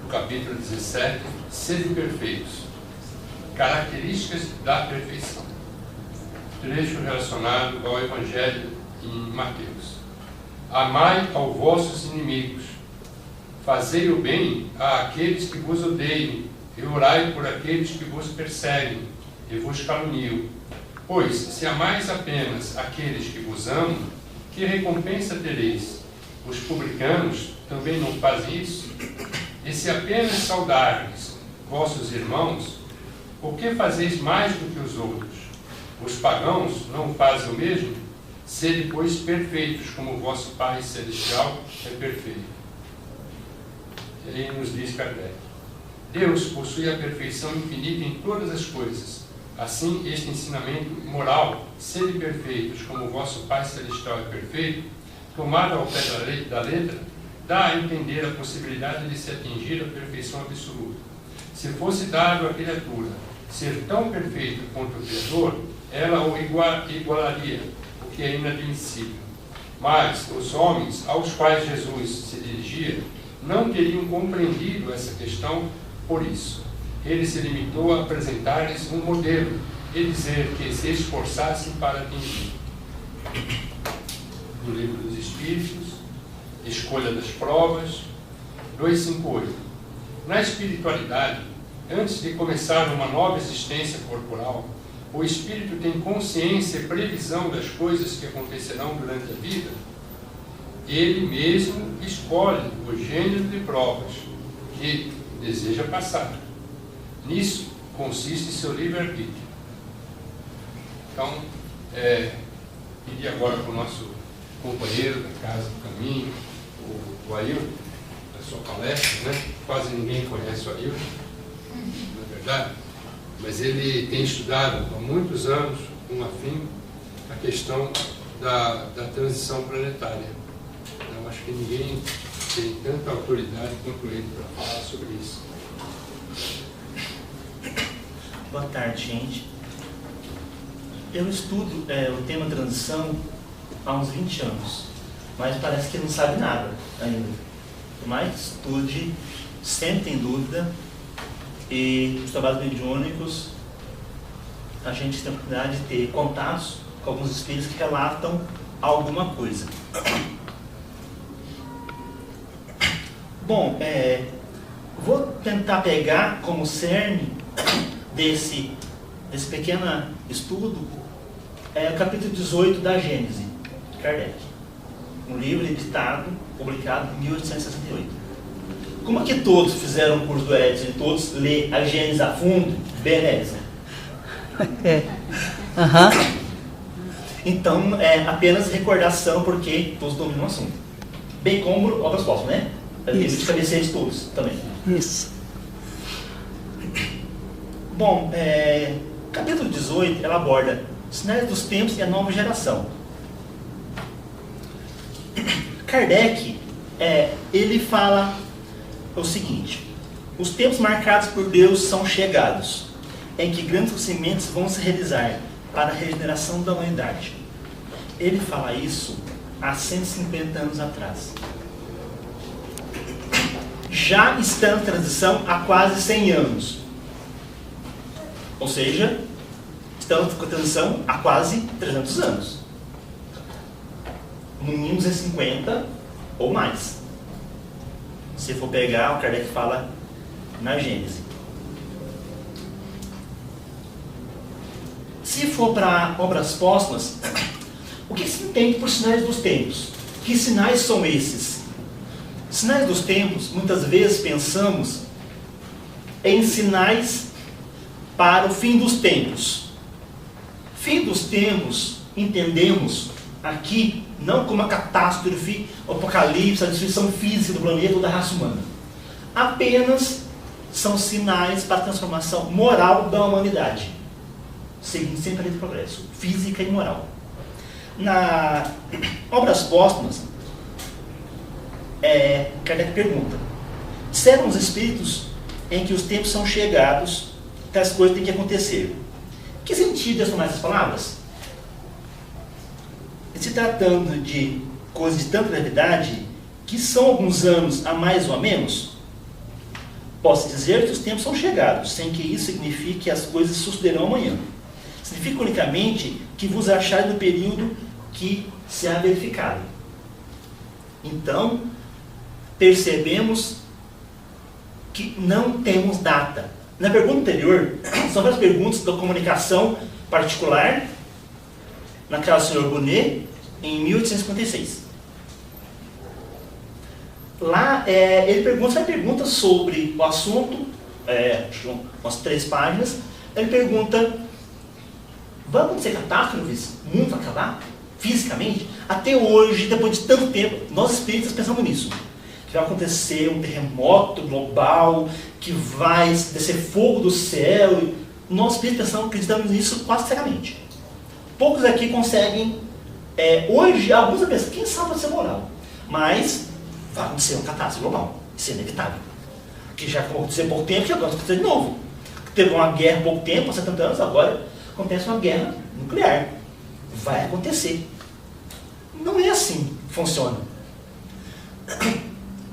capítulo 17, sede perfeitos. Características da perfeição. Trecho relacionado ao Evangelho em Mateus. Amai aos vossos inimigos, fazei o bem àqueles que vos odeiam, e orai por aqueles que vos perseguem e vos caluniam. Pois, se amais apenas aqueles que vos amam, que recompensa tereis? Os publicanos também não fazem isso? E se apenas saudardes vossos irmãos, por que fazeis mais do que os outros? Os pagãos não fazem o mesmo? Sede, pois, perfeitos, como o vosso Pai Celestial é perfeito. Ele nos diz Kardec: Deus possui a perfeição infinita em todas as coisas. Assim, este ensinamento moral, sede perfeitos, como o vosso Pai Celestial é perfeito, tomado ao pé da letra, dá a entender a possibilidade de se atingir a perfeição absoluta. Se fosse dado à criatura ser tão perfeito quanto o Criador, ela o igualaria, o que é inadmissível. Mas os homens aos quais Jesus se dirigia não teriam compreendido essa questão por isso. Ele se limitou a apresentar-lhes um modelo e dizer que se esforçassem para atingir. Do Livro dos Espíritos, Escolha das Provas, 258. Na espiritualidade, antes de começar uma nova existência corporal, o espírito tem consciência e previsão das coisas que acontecerão durante a vida. Ele mesmo escolhe o gênero de provas que deseja passar. Nisso consiste seu livre-arbítrio. Então, pedi agora para o nosso companheiro da Casa do Caminho, o Ailton, da sua palestra, né? Quase ninguém conhece o Ailton, não é verdade? Mas ele tem estudado há muitos anos, com afinco, a questão da transição planetária. Eu acho que ninguém tem tanta autoridade quanto ele para falar sobre isso. Boa tarde, gente. Eu estudo o tema transição há uns 20 anos, mas parece que não sabe nada ainda. Por mais que estude, sempre tem dúvida, e os trabalhos mediúnicos, a gente tem a oportunidade de ter contatos com alguns espíritos que relatam alguma coisa. Bom, vou tentar pegar como cerne desse pequeno estudo o capítulo 18 da Gênese, de Kardec. Um livro editado, publicado em 1868. Como é que todos fizeram o curso do Edson e todos lê a Gênese a fundo? Beleza. Então, apenas recordação, porque todos dominam o assunto. Bem como obras póstumas, né? Livro de cabeceira de todos também. Isso. Bom, capítulo 18, ela aborda sinais dos tempos e a nova geração. Kardec, ele fala o seguinte: os tempos marcados por Deus são chegados, em que grandes acontecimentos vão se realizar para a regeneração da humanidade. Ele fala isso há 150 anos atrás. Já estamos em transição há quase 100 anos. Ou seja, estamos em transição há quase 300 anos. No mínimo 50 ou mais. Se for pegar, o Kardec fala na Gênese. Se for para obras póstumas, o que se entende por sinais dos tempos? Que sinais são esses? Sinais dos tempos, muitas vezes pensamos em sinais para o fim dos tempos. Fim dos tempos, entendemos aqui não como a catástrofe, o apocalipse, a destruição física do planeta ou da raça humana. Apenas são sinais para a transformação moral da humanidade, seguindo sempre a lei do progresso, física e moral. Na obras póstumas, Kardec pergunta: disseram os espíritos em que os tempos são chegados, tais coisas têm que acontecer. Que sentido são essas palavras? Se tratando de coisas de tanta gravidade, que são alguns anos a mais ou a menos, Posso dizer que os tempos são chegados, sem que isso signifique que as coisas sucederão amanhã. Significa unicamente que vos acharem no período que se há verificado. Então, percebemos que não temos data. Na pergunta anterior, são várias perguntas da comunicação particular, na casa do Sr. Bonnet, em 1856. Lá, ele pergunta sobre o assunto, umas 3 páginas. Ele pergunta: vai acontecer catástrofes? O mundo vai acabar? Fisicamente? Até hoje, depois de tanto tempo, nós espíritas pensamos nisso. Que vai acontecer um terremoto global, que vai descer fogo do céu. Nós espíritas acreditamos nisso quase cegamente. Poucos aqui conseguem, hoje, alguns pensam, quem sabe vai ser moral. Mas vai acontecer uma catástrofe global. Isso é inevitável. Que já aconteceu há pouco tempo, que agora vai acontecer de novo. Teve uma guerra há pouco tempo, há 70 anos, agora acontece uma guerra nuclear. Vai acontecer. Não é assim que funciona.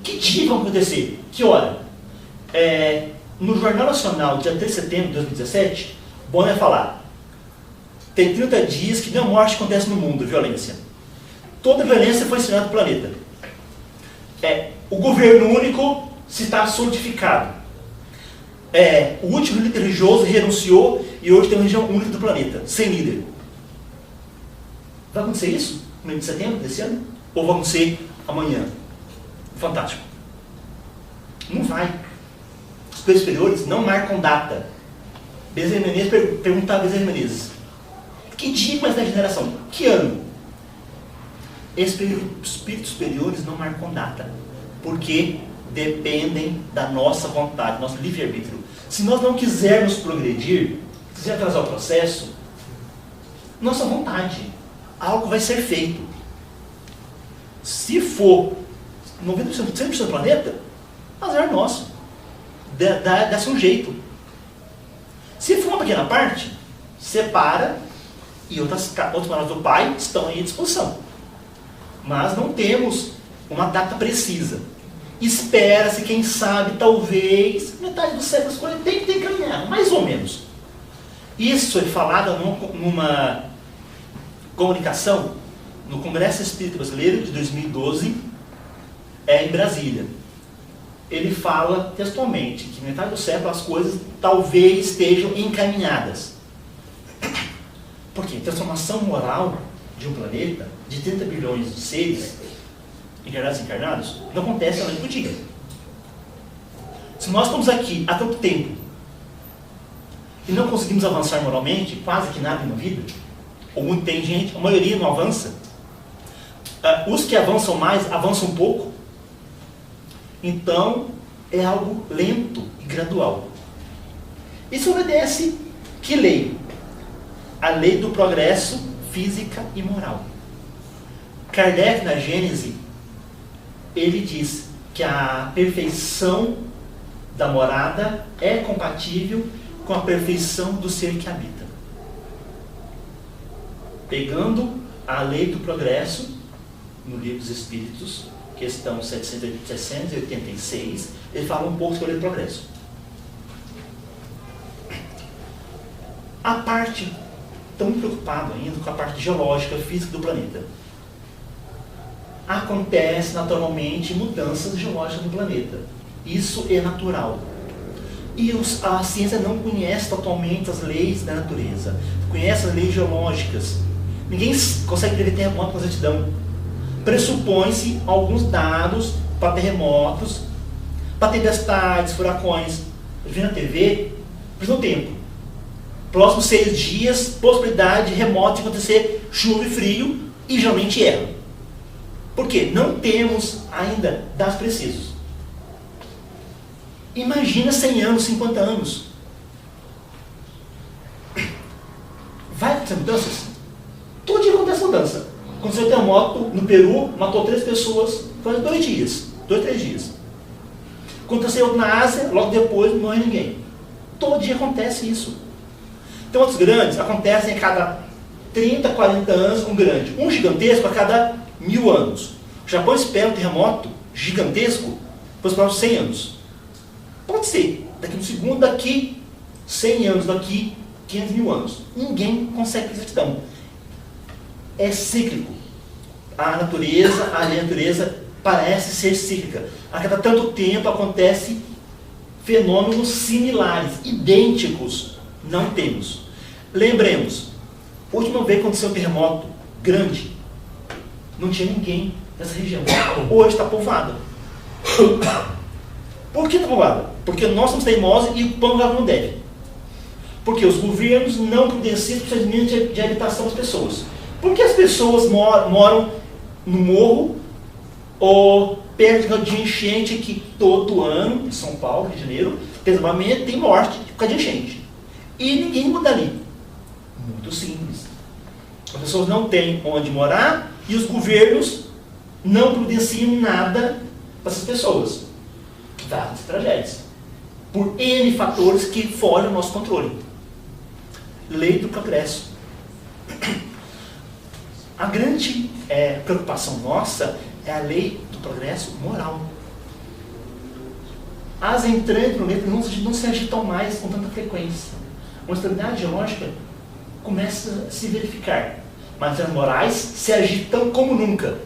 Que dia vai acontecer? Que hora? No Jornal Nacional, dia 3 de setembro de 2017, Bonner vai falar: tem 30 dias que nenhuma morte acontece no mundo, violência. Toda violência foi ensinada no planeta. O governo único se está solidificado. O último líder religioso renunciou e hoje tem uma região única do planeta, sem líder. Vai acontecer isso no mês de setembro desse ano? Ou vai acontecer amanhã? Fantástico. Não vai. Os superiores superiores não marcam data. Bezerra Menezes perguntava a Bezerra Menezes: que dia começa a geração? Que ano? Espíritos superiores não marcam data, porque dependem da nossa vontade, do nosso livre-arbítrio. Se nós não quisermos progredir, quiser atrasar o processo, nossa vontade, algo vai ser feito. Se for 90%, 100% do planeta, azar nosso. Dá-se um jeito. Se for uma pequena parte, separa e outros canais do Pai estão aí à disposição. Mas não temos uma data precisa. Espera-se, quem sabe, talvez, metade do século escolhido tem que caminhar, mais ou menos. Isso é falado numa comunicação no Congresso Espírita Brasileiro de 2012, em Brasília. Ele fala textualmente que metade do século as coisas talvez estejam encaminhadas. Porque a transformação moral de um planeta, de 30 bilhões de seres, encarnados e encarnados, não acontece da noite para o dia. Se nós estamos aqui há tanto tempo e não conseguimos avançar moralmente, quase que nada na vida, ou muito tem gente, a maioria não avança, os que avançam mais, avançam um pouco, então é algo lento e gradual. Isso obedece que lei? A lei do progresso física e moral. Kardec, na Gênese, ele diz que a perfeição da morada é compatível com a perfeição do ser que habita. Pegando a lei do progresso, no Livro dos Espíritos, questão 786, ele fala um pouco sobre a lei do progresso. A parte, tão preocupado ainda com a parte geológica, física do planeta. Acontece naturalmente mudanças geológicas no planeta. Isso é natural. E a ciência não conhece totalmente as leis da natureza. Conhece as leis geológicas. Ninguém consegue prever terremoto com exatidão. Pressupõe-se alguns dados para terremotos, para tempestades, furacões. Eu vi na TV, precisa tempo. Próximos 6 dias, possibilidade remota de acontecer chuva e frio, e geralmente erra. Por quê? Não temos ainda dados precisos. Imagina 100 anos, 50 anos. Vai acontecer mudanças? Todo dia acontece mudança. Aconteceu um terremoto no Peru, matou 3 pessoas, faz 2 dias, 2, 3 dias. Aconteceu na Ásia, logo depois não morre ninguém. Todo dia acontece isso. Terremotos grandes acontecem a cada 30, 40 anos, um grande. Um gigantesco a cada 1000 anos. O Japão espera um terremoto gigantesco para os próximos 100 anos. Pode ser, daqui um segundo, daqui 100 anos, daqui 500 mil anos. Ninguém consegue ter exatidão. É cíclico. A natureza parece ser cíclica. A cada tanto tempo acontece fenômenos similares, idênticos. Não temos. Lembremos, a última vez que aconteceu um terremoto grande, não tinha ninguém nessa região. Hoje está povoada. Por que está povoada? Porque nós somos teimosos e o pão não deve. Porque os governos não providenciam procedimentos de habitação das pessoas. Porque as pessoas moram no morro ou perto de enchente que todo ano, em São Paulo, Rio de Janeiro, desabamento, tem morte por causa de enchente. E ninguém muda ali. Muito simples. As pessoas não têm onde morar e os governos não providenciam nada para essas pessoas. Dadas tragédias. Por N fatores que fogem ao nosso controle. Lei do progresso. A grande preocupação nossa é a lei do progresso moral. As entranhas do planeta não se agitam mais com tanta frequência. Uma estabilidade geológica começa a se verificar. Mas as morais se agitam como nunca.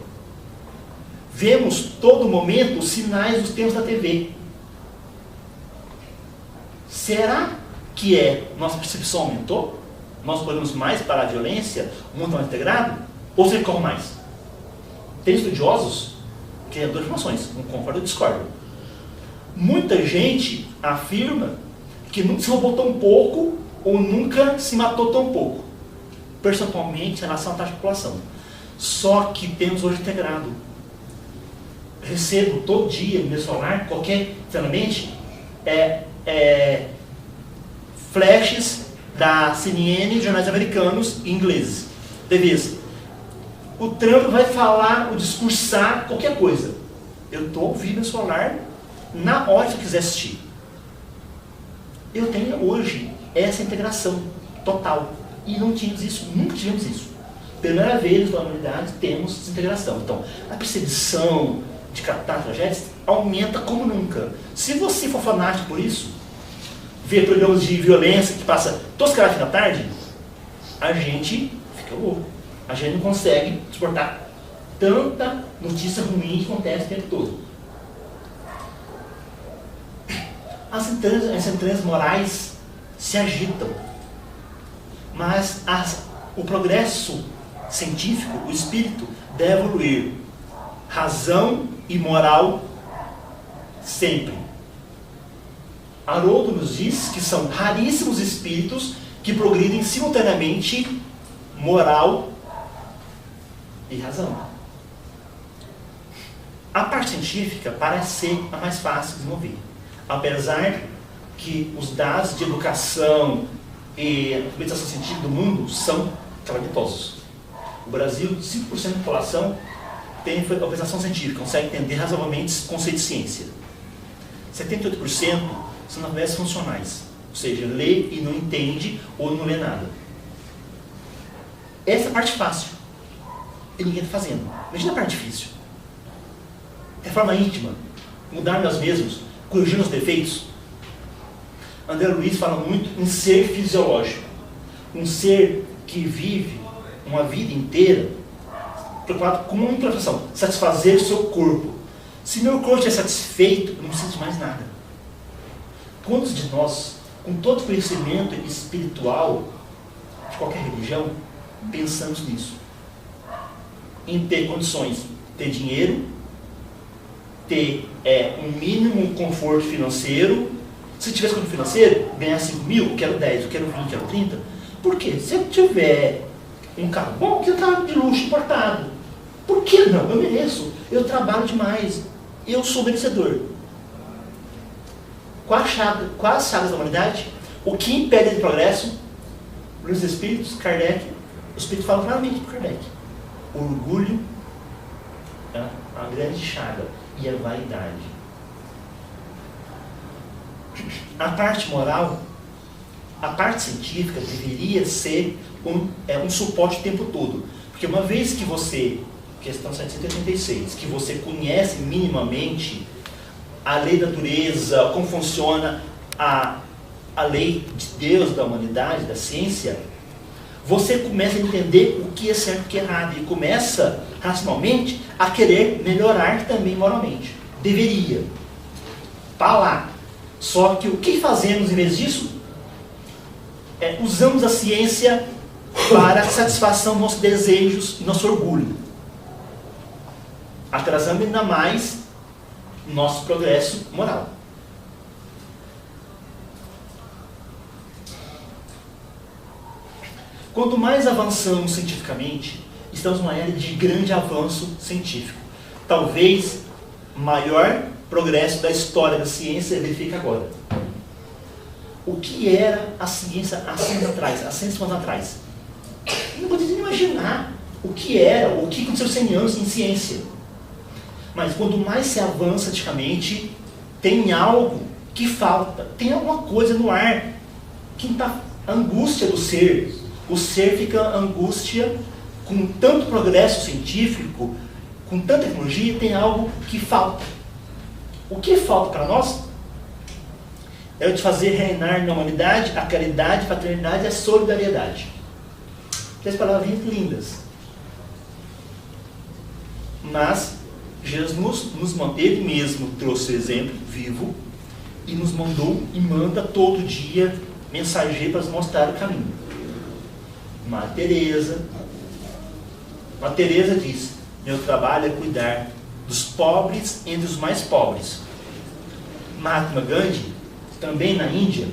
Vemos todo momento os sinais dos tempos da TV. Será que nossa percepção aumentou? Nós podemos mais parar a violência? O mundo mais integrado? Ou se corre mais? Tem estudiosos que dão informações, não concordo ou discordo. Muita gente afirma que nunca se roubou tão pouco ou nunca se matou tão pouco, percentualmente em relação à taxa de população. Só que temos hoje integrado. Recebo todo dia no meu celular, finalmente, flashes da CNN e jornais americanos e ingleses. Devia. O Trump vai falar, ou discursar qualquer coisa. Eu estou ouvindo meu celular na hora que eu quiser assistir. Eu tenho hoje essa integração total. E não tínhamos isso, nunca tivemos isso. Primeira vez na humanidade temos essa integração. Então, a percepção de captar tragédias aumenta como nunca. Se você for fanático por isso, ver programas de violência que passa todos os caras da tarde, a gente fica louco. A gente não consegue suportar tanta notícia ruim que acontece o tempo todo. As entranhas morais se agitam. Mas o progresso científico, o espírito, deve evoluir. Razão e moral sempre. Haroldo nos diz que são raríssimos espíritos que progridem simultaneamente moral e razão. A parte científica parece ser a mais fácil de desenvolver. Apesar que os dados de educação e a alfabetização científica do mundo são calamitosos. O Brasil, 5% da população tem alfabetização científica, consegue entender razoavelmente conceito de ciência. 78% são analfabetos funcionais, ou seja, lê e não entende ou não lê nada. Essa é a parte fácil. E ninguém está fazendo. Imagina a parte difícil. Reforma íntima, mudar nós mesmos, corrigir os defeitos. André Luiz fala muito em ser fisiológico. Um ser que vive uma vida inteira preocupado com uma imperfeição, satisfazer o seu corpo. Se meu corpo estiver satisfeito, eu não preciso de mais nada. Quantos de nós, com todo conhecimento espiritual de qualquer religião, pensamos nisso? Em ter condições, ter dinheiro, ter um mínimo conforto financeiro. Se tivesse conforto financeiro, ganhar 5 mil, eu quero 10, eu quero 20, eu quero 30. Por quê? Se eu tiver um carro bom, que eu carro de luxo importado. Por que não? Eu mereço. Eu trabalho demais. Eu sou merecedor. Quais as chagas da humanidade? O que impede o progresso? Os espíritos, Kardec, o espírito fala claramente para Kardec. O orgulho é a grande chaga e a vaidade. A parte moral, a parte científica deveria ser um suporte o tempo todo. Porque uma vez que você, questão 786, que você conhece minimamente a lei da natureza, como funciona a lei de Deus, da humanidade, da ciência, você começa a entender o que é certo e o que é errado, e começa, racionalmente, a querer melhorar também moralmente. Deveria. Está lá. Só que o que fazemos em vez disso? Usamos a ciência para a satisfação dos nossos desejos e nosso orgulho. Atrasando ainda mais nosso progresso moral. Quanto mais avançamos cientificamente, estamos numa era de grande avanço científico. Talvez o maior progresso da história da ciência verifica agora. O que era a ciência há 100 anos atrás, há 100 anos atrás? Eu não poderia imaginar o que era, o que aconteceu 100 anos em ciência. Mas quanto mais se avança cientificamente, tem algo que falta, tem alguma coisa no ar, que está a angústia do ser. O ser fica angústia com tanto progresso científico, com tanta tecnologia, tem algo que falta. O que falta para nós é de fazer reinar na humanidade a caridade, a fraternidade e a solidariedade. Três palavrinhas lindas. Mas Jesus nos manteve, ele mesmo trouxe o exemplo vivo e nos mandou e manda todo dia mensageiro para nos mostrar o caminho. Madre Teresa diz: meu trabalho é cuidar dos pobres entre os mais pobres. Mahatma Gandhi, também na Índia,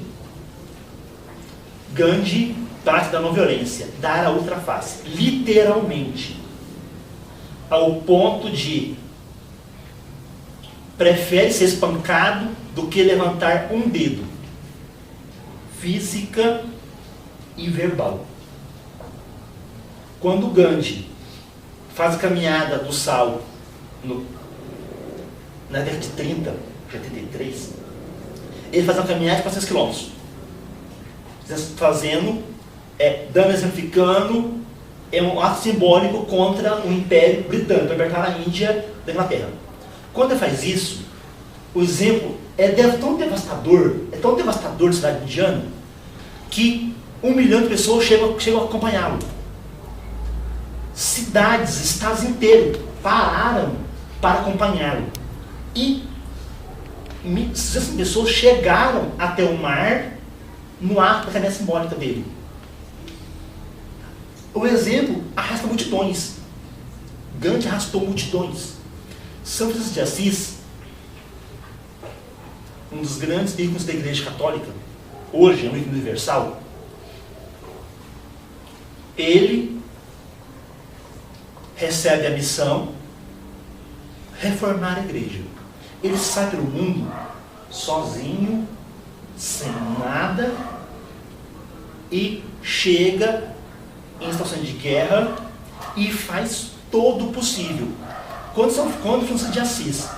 Gandhi trata da não violência, dar a outra face, literalmente, ao ponto de prefere ser espancado do que levantar um dedo, física e verbal. Quando Gandhi faz a caminhada do sal na década de 30, 83, ele faz uma caminhada de 400 quilômetros, fazendo, dando exemplificando, um ato simbólico contra o Império Britânico, para libertar a Índia da Inglaterra. Quando ele faz isso, o exemplo é tão devastador da cidade indiana, que 1 milhão de pessoas chegam a acompanhá-lo. Cidades, estados inteiros pararam para acompanhá-lo. E essas pessoas chegaram até o mar no ato da caminhada simbólica dele. O exemplo arrasta multidões. Gandhi arrastou multidões. São Francisco de Assis, um dos grandes ícones da Igreja Católica, hoje é um ícone universal, ele recebe a missão reformar a igreja. Ele sai pelo mundo sozinho, sem nada, e chega em situações de guerra e faz todo o possível. Quando Francisco de Assis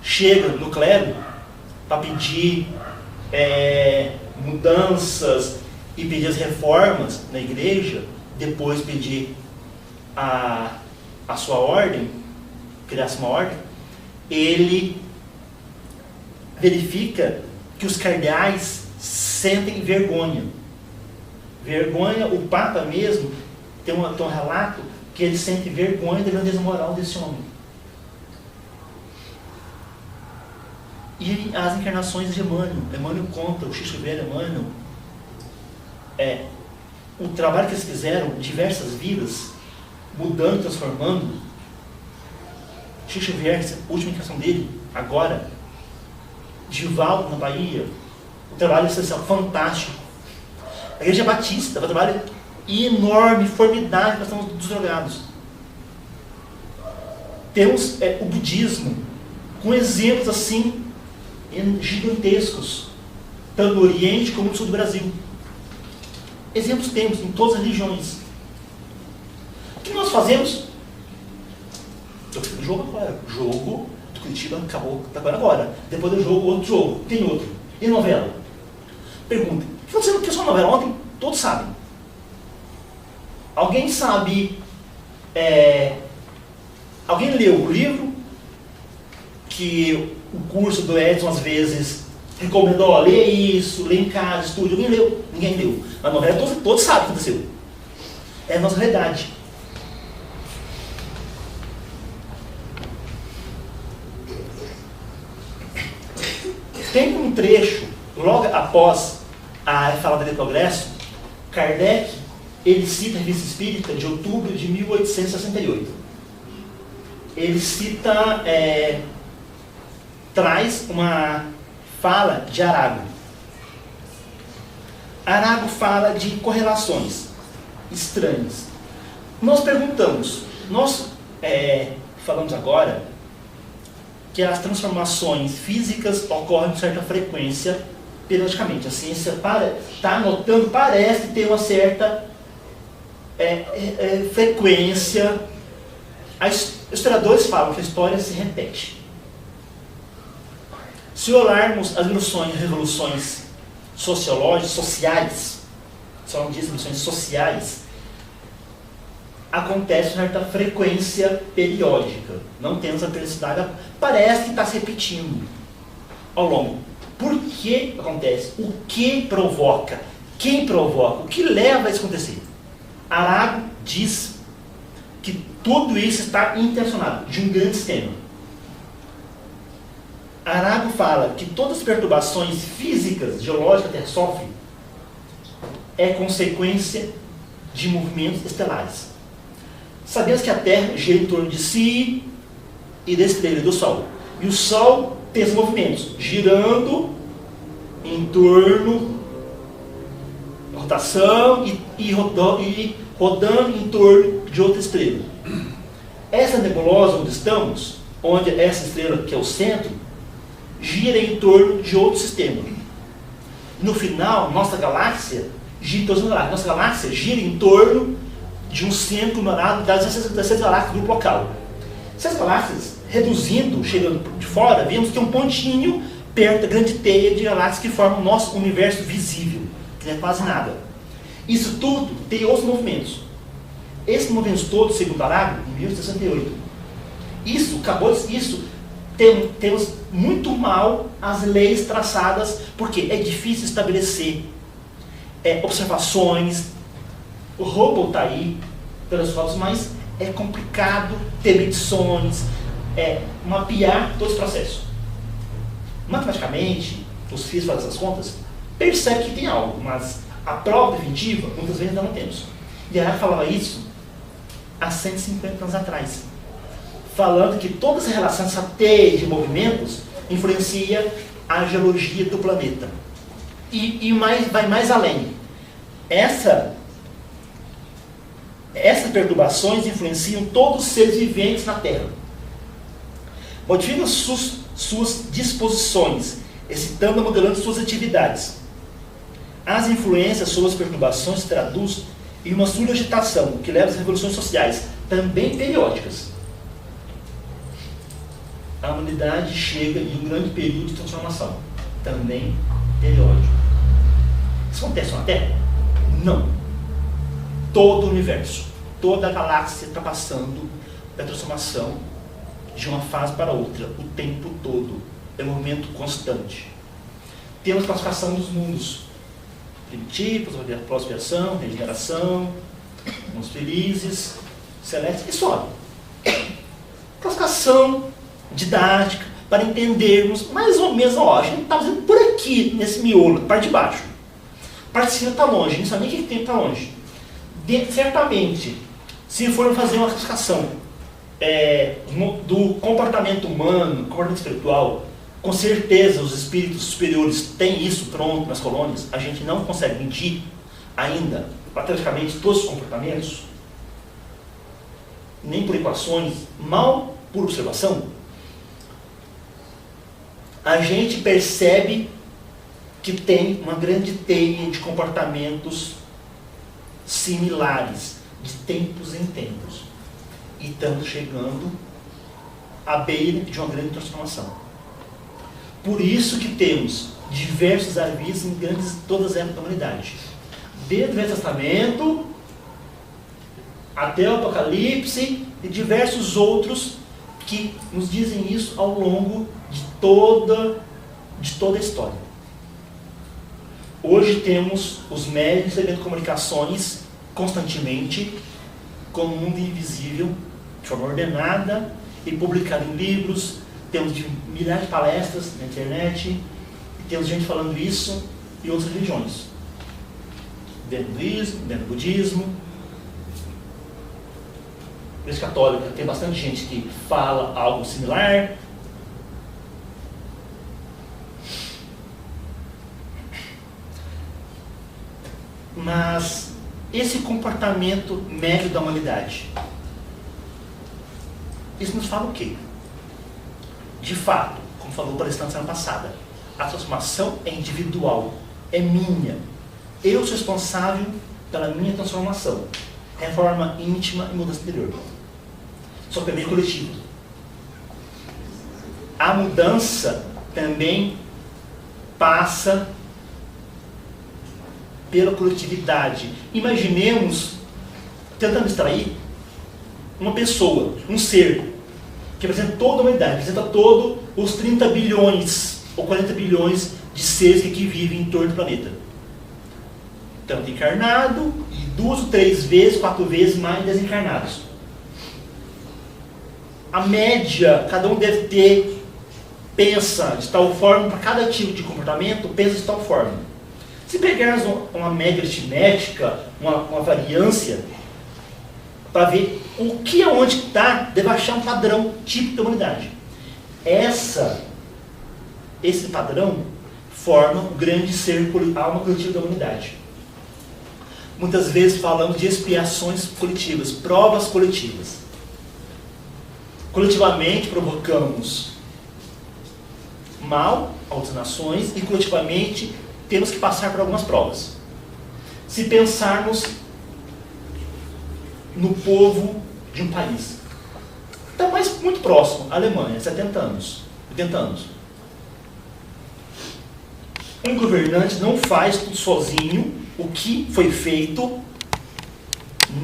chega no clero para pedir mudanças e pedir as reformas na igreja, depois pedir a sua ordem, criasse uma ordem, ele verifica que os cardeais sentem vergonha. Vergonha, o Papa mesmo tem um relato que ele sente vergonha da grandeza moral desse homem. E as encarnações de Emmanuel conta, o Chico Xavier Emmanuel, o trabalho que eles fizeram, diversas vidas, mudando, transformando. Chico Xavier, a última encarnação dele, agora, Divaldo na Bahia, um trabalho essencial, fantástico. A Igreja Batista, um trabalho enorme, formidável para a questão dos drogados. Temos o budismo, com exemplos assim, gigantescos, tanto no Oriente como no Sul do Brasil. Exemplos temos em todas as religiões. O que nós fazemos? Eu fiz o jogo agora. O jogo do Curitiba acabou agora. Depois do jogo, outro jogo. Tem outro. E novela? Pergunta. O que aconteceu na novela ontem? Todos sabem. Alguém sabe... alguém leu o livro que o curso do Edson, às vezes, recomendou, ó, lê isso, lê em casa, estude. Alguém leu? Ninguém leu. Mas na verdade todos sabem o que aconteceu. É a nossa realidade. Tem um trecho, logo após a fala do progresso, Kardec, ele cita a Revista Espírita de outubro de 1868. Ele cita, traz uma fala de Arago. Arago fala de correlações estranhas. Nós perguntamos, nós falamos agora que as transformações físicas ocorrem com certa frequência periodicamente. A ciência está notando, parece ter uma certa frequência. Os historiadores falam que a história se repete. Se olharmos as revoluções sociológicas, sociais, só diz revoluções sociais, acontece uma certa frequência periódica. Não temos a periodicidade, parece que está se repetindo ao longo. Por que acontece? O que provoca? Quem provoca? O que leva a isso acontecer? Arago diz que tudo isso está intencionado, de um grande sistema. Arago fala que todas as perturbações físicas, geológicas que a Terra sofre é consequência de movimentos estelares. Sabemos que a Terra gira em torno de si e da estrela e do Sol. E o Sol tem esses movimentos, girando em torno da rotação e rodando em torno de outra estrela. Essa nebulosa onde estamos, onde essa estrela que é o centro, gira em torno de outro sistema. No final, nossa galáxia gira em torno de nossa galáxia gira em torno de um centro numerado das seis galáxias do grupo local. Essas galáxias, reduzindo, chegando de fora, vemos que é um pontinho perto da grande teia de galáxias que formam o nosso universo visível, que não é quase nada. Isso tudo tem outros movimentos. Esses movimentos todos, segundo Arago, em 1868, temos muito mal as leis traçadas, porque é difícil estabelecer observações. O Hubble está aí, pelas fotos, mas é complicado ter medições, mapear todo esse processo. Matematicamente, os físicos fazem essas contas, percebem que tem algo, mas a prova definitiva, muitas vezes ainda não temos. E Arago falava isso há 150 anos atrás, falando que toda essa relação, essa teia de movimentos, influencia a geologia do planeta. Vai mais além. Essas perturbações influenciam todos os seres viventes na Terra. Modificam suas disposições, excitando e modelando suas atividades. As influências sobre as perturbações se traduzem em uma suragitação, que leva às revoluções sociais, também periódicas. A humanidade chega em um grande período de transformação, também periódico. Isso acontece na Terra? Não. Todo o universo, toda a galáxia está passando da transformação de uma fase para outra, o tempo todo. É um movimento constante. Temos a classificação dos mundos primitivos, prosperação, regeneração, mundos felizes, celestes, e sobe. Classificação didática, para entendermos mais ou menos, ó, a gente está fazendo por aqui, nesse miolo, parte de baixo. Parte de cima está longe, a gente não sabe nem o que tem que estar longe. Certamente, se for fazer uma classificação do comportamento humano, comportamento espiritual, com certeza os espíritos superiores têm isso pronto nas colônias, a gente não consegue medir ainda, matematicamente, todos os comportamentos, nem por equações, mal por observação. A gente percebe que tem uma grande teia de comportamentos similares, de tempos em tempos. E estamos chegando à beira de uma grande transformação. Por isso que temos diversos avisos em todas as épocas da humanidade. Desde o Velho Testamento até o Apocalipse e diversos outros que nos dizem isso ao longo de toda a história. Hoje temos os médios recebendo comunicações constantemente com o mundo invisível, de forma ordenada e publicada em livros. Temos milhares de palestras na internet, e temos gente falando isso em outras religiões. Dentro do hinduísmo, dentro do budismo. A Igreja Católica tem bastante gente que fala algo similar. Mas esse comportamento médio da humanidade, isso nos fala o quê? De fato, como falou o palestrante semana passada, a transformação é individual, é minha. Eu sou responsável pela minha transformação. Reforma íntima e mudança interior. Só que também é coletivo. A mudança também passa pela coletividade. Imaginemos, tentando extrair, uma pessoa, um ser, que representa toda a humanidade, representa todos os 30 bilhões ou 40 bilhões de seres que aqui vivem em torno do planeta. Tanto encarnado e 2 ou 3 vezes, 4 vezes mais desencarnados. A média, cada um deve ter, pensa de tal forma, para cada tipo de comportamento, pensa de tal forma. Se pegarmos uma média aritmética, uma variância, para ver o que aonde está, deve achar um padrão típico da humanidade. Esse padrão forma o grande ser, alma coletiva da humanidade. Muitas vezes falamos de expiações coletivas, provas coletivas. Coletivamente provocamos mal a outras nações e coletivamente temos que passar por algumas provas. Se pensarmos no povo de um país, está muito próximo, a Alemanha, 70 anos, 80 anos. Um governante não faz tudo sozinho o que foi feito,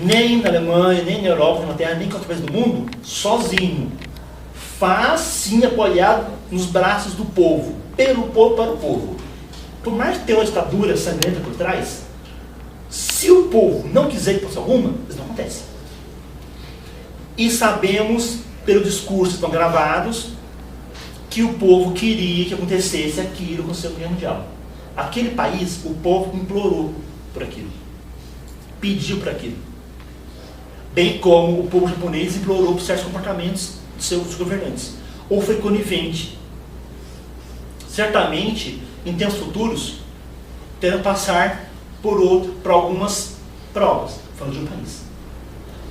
nem na Alemanha, nem na Europa, na Inglaterra, nem em qualquer país do mundo, sozinho. Faz sim apoiado nos braços do povo, pelo povo, para o povo. Por mais que tenha uma ditadura sangrenta por trás, se o povo não quiser que fosse alguma, isso não acontece. E sabemos, pelo discurso que estão gravados, que o povo queria que acontecesse aquilo com a Segunda Guerra Mundial. Aquele país, o povo implorou por aquilo. Pediu por aquilo. Bem como o povo japonês implorou por certos comportamentos dos seus governantes. Ou foi conivente. Certamente, em tempos futuros, terão que passar por algumas provas, falando de um país.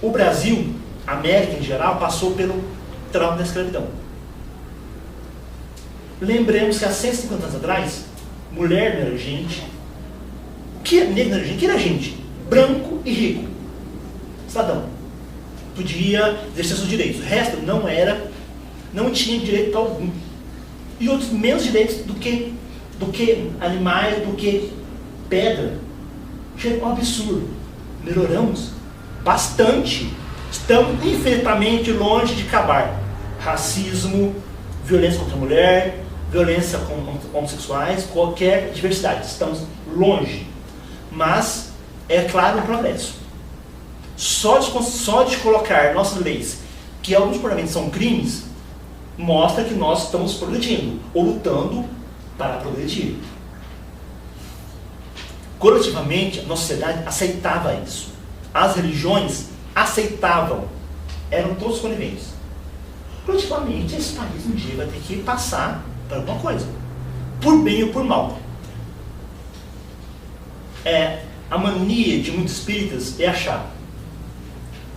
O Brasil, a América em geral, passou pelo trauma da escravidão. Lembremos que há 150 anos atrás, mulher não era gente. O que negro não era gente? O que era gente? Branco e rico. Cidadão. Podia exercer seus direitos. O resto não tinha direito algum. E outros menos direitos do que animais, do que pedra. Chega um absurdo. Melhoramos bastante. Estamos infinitamente longe de acabar. Racismo, violência contra a mulher, violência com homossexuais, qualquer diversidade. Estamos longe. Mas é claro um progresso. Só de colocar nossas leis que alguns comportamentos são crimes, mostra que nós estamos progredindo, ou lutando para progredir. Coletivamente, a nossa sociedade aceitava isso. As religiões aceitavam. Eram todos coniventes. Coletivamente, esse país um dia vai ter que passar por alguma coisa. Por bem ou por mal. A mania de muitos espíritas é achar: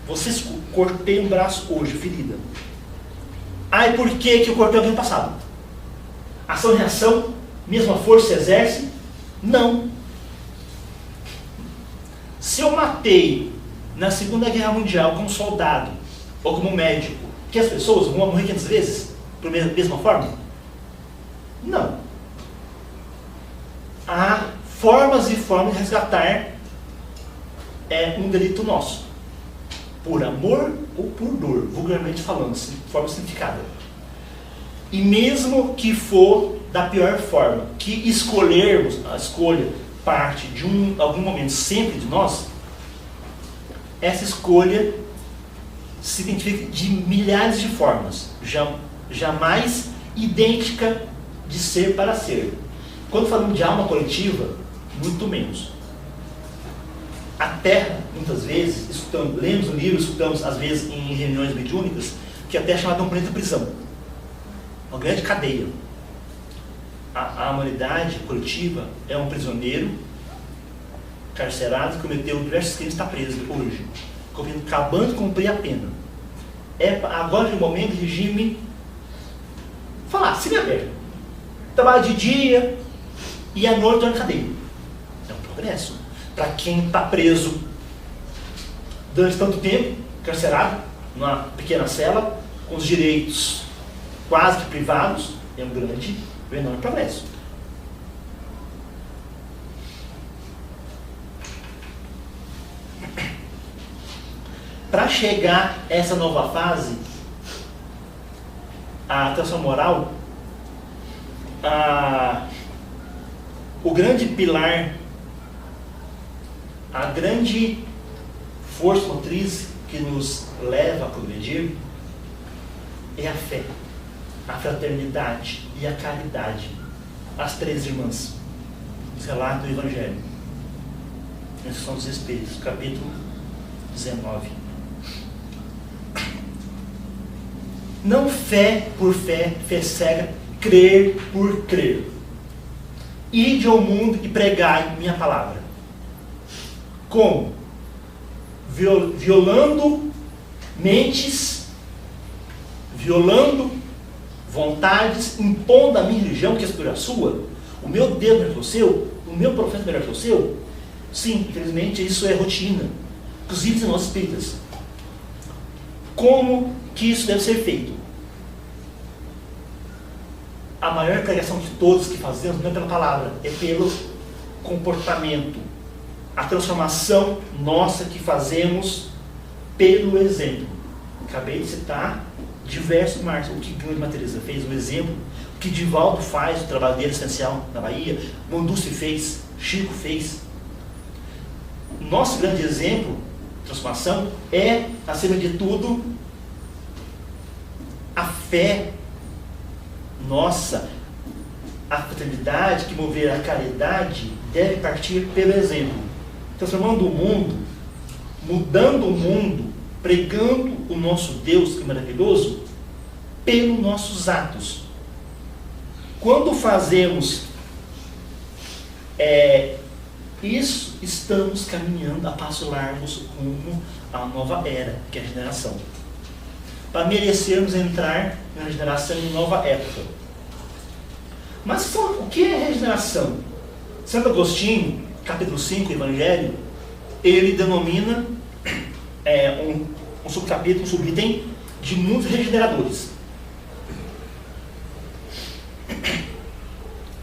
vocês cortei um braço hoje, ferida. Ai, por que eu cortei alguém no passado? Ação e reação, mesma força se exerce? Não. Se eu matei na Segunda Guerra Mundial como soldado ou como médico, que as pessoas vão morrer 500 vezes da mesma forma? Não. Há formas e formas de resgatar um delito nosso. Por amor ou por dor, vulgarmente falando, de forma simplificada. E mesmo que for da pior forma, que escolhermos, a escolha parte de algum momento sempre de nós, essa escolha se identifica de milhares de formas, jamais idêntica de ser para ser. Quando falamos de alma coletiva, muito menos. A Terra, muitas vezes, lemos um livro, escutamos às vezes em reuniões mediúnicas, que a Terra é chamada de um planeta prisão, uma grande cadeia. A humanidade coletiva é um prisioneiro carcerado que cometeu diversos crimes e está preso hoje, acabando de cumprir a pena. Agora é o momento do regime falar, se aberto. Trabalha de dia e à noite está na cadeia. É um progresso. Para quem está preso durante tanto tempo, carcerado, numa pequena cela, com os direitos quase que privados, é um grande, enorme progresso. Para chegar a essa nova fase, a transformação moral, o grande pilar, a grande força motriz que nos leva a progredir é a fé, a fraternidade e a caridade. As três irmãs, os relatos do Evangelho. Esses são os Espíritos, capítulo 19. Não fé por fé, fé cega, crer por crer. Ide ao mundo e pregai minha palavra. Como? Violando mentes, violando vontades, impondo a minha religião, que é a sua, o meu Deus melhor que o seu, o meu profeta melhor que o seu. Sim, infelizmente isso é rotina, inclusive em nós espíritas. Como que isso deve ser feito? A maior pregação de todos que fazemos não é pela palavra, é pelo comportamento. A transformação nossa que fazemos pelo exemplo. Acabei de citar diversos marcos. O que Grande Teresa fez, o exemplo. O que Divaldo faz, o trabalho dele essencial na Bahia. Manduce fez, Chico fez. Nosso grande exemplo de transformação é, acima de tudo, a fé nossa. A fraternidade que mover a caridade deve partir pelo exemplo. Transformando o mundo, mudando o mundo, pregando o nosso Deus, que é maravilhoso, pelos nossos atos. Quando fazemos isso, estamos caminhando a passos largos rumo à nova era, que é a regeneração. Para merecermos entrar na regeneração em nova época. Mas o que é regeneração? Santo Agostinho, capítulo 5 do Evangelho, ele denomina um subcapítulo, um subitem de muitos regeneradores.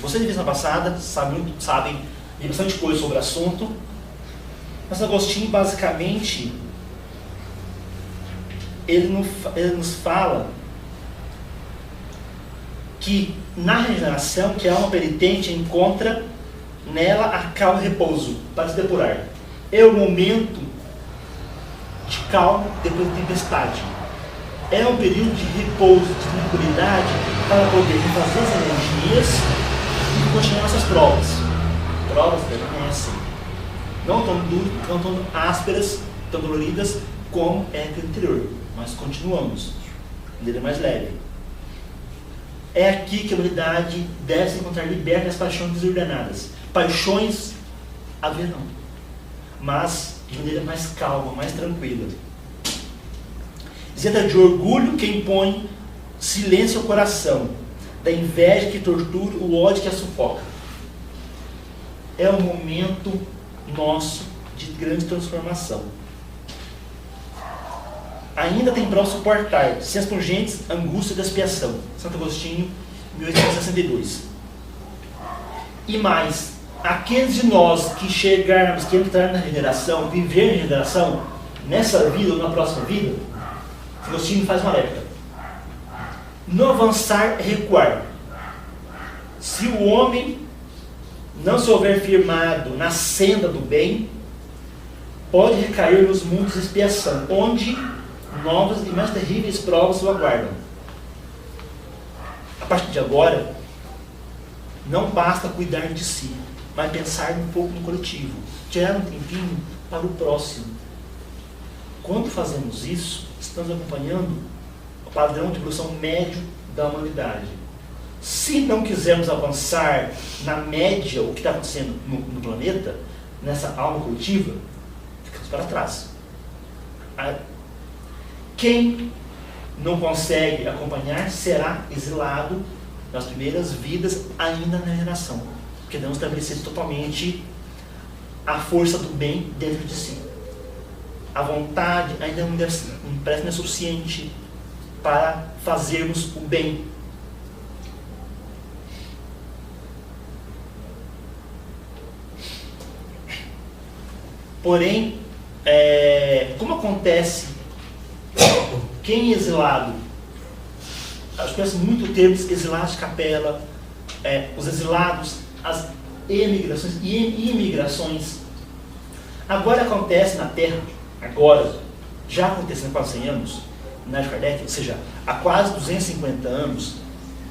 Vocês de vez na passada sabem bastante coisa sobre o assunto, mas Agostinho basicamente ele nos fala que na regeneração, que a alma penitente encontra nela a calma e repouso para se depurar. É o momento de calma depois da tempestade. É um período de repouso, de tranquilidade, para poder refazer as energias e continuar essas provas. Provas permanecem. Não tão duras, não tão ásperas, tão doloridas como é aquele anterior. Mas continuamos. Ele é mais leve. É aqui que a humanidade deve se encontrar liberta das paixões desordenadas. Paixões haverão, mas de maneira mais calma, mais tranquila. Isenta de orgulho que impõe silêncio ao coração, da inveja que tortura, o ódio que a sufoca. É um momento nosso de grande transformação. Ainda tem para suportar sem as pungentes angústias da expiação. Santo Agostinho, 1862. E mais, aqueles de nós que chegarmos, que entrar na regeneração, viver na regeneração, nessa vida ou na próxima vida, Agostinho faz um alerta. Não avançar é recuar. Se o homem não se houver firmado na senda do bem, pode recair nos mundos de expiação, onde novas e mais terríveis provas o aguardam. A partir de agora, não basta cuidar de si, mas pensar um pouco no coletivo, tirar um tempinho para o próximo. Quando fazemos isso, estamos acompanhando o padrão de evolução médio da humanidade. Se não quisermos avançar na média, o que está acontecendo no planeta, nessa alma coletiva, ficamos para trás. Quem não consegue acompanhar será exilado nas primeiras vidas, ainda na geração, porque não estabeleceu totalmente a força do bem dentro de si. A vontade ainda não parece não é suficiente para fazermos o bem. Porém, como acontece, quem é exilado, acho que conhece muito o termo exilados de capela, os exilados, as emigrações e imigrações. Agora acontece na Terra, já aconteceu há quase 100 anos, na Kardec, ou seja, há quase 250 anos,